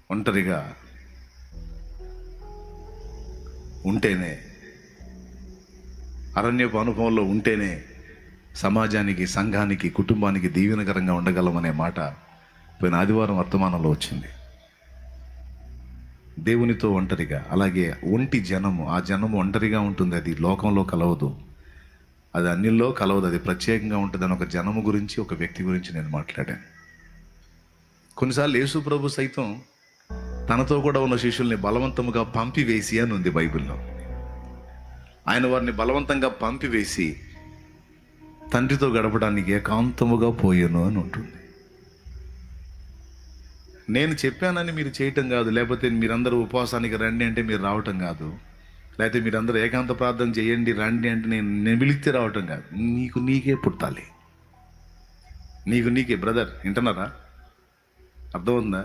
ఒంటరిగా ఉంటేనే, అరణ్యపు అనుభవంలో ఉంటేనే సమాజానికి, సంఘానికి, కుటుంబానికి దీవెనకరంగా ఉండగలమనే మాట పోయిన ఆదివారం వర్తమానంలో వచ్చింది. దేవునితో ఒంటరిగా, అలాగే ఒంటి జనము, ఆ జనము ఒంటరిగా ఉంటుంది. అది లోకంలో కలవదు, అది అన్నిల్లో కలవదు, అది ప్రత్యేకంగా ఉంటుంది అని ఒక జనము గురించి, ఒక వ్యక్తి గురించి నేను మాట్లాడాను. కొన్నిసార్లు యేసు ప్రభు సైతం తనతో కూడా ఉన్న శిష్యుల్ని బలవంతముగా పంపివేసి అని ఉంది బైబిల్లో. ఆయన వారిని బలవంతంగా పంపివేసి తండ్రితో గడపడానికి ఏకాంతముగా పోయాను అని ఉంటుంది. నేను చెప్పానని మీరు చేయటం కాదు, లేకపోతే మీరందరూ ఉపవాసానికి రండి అంటే మీరు రావటం కాదు, లేకపోతే మీరందరూ ఏకాంత ప్రార్థన చేయండి రండి అంటే నేను పిలిస్తే రావటం కాదు. నీకే పుట్టాలి, నీకే. బ్రదర్ వింటున్నారా? అర్థమవుతుందా?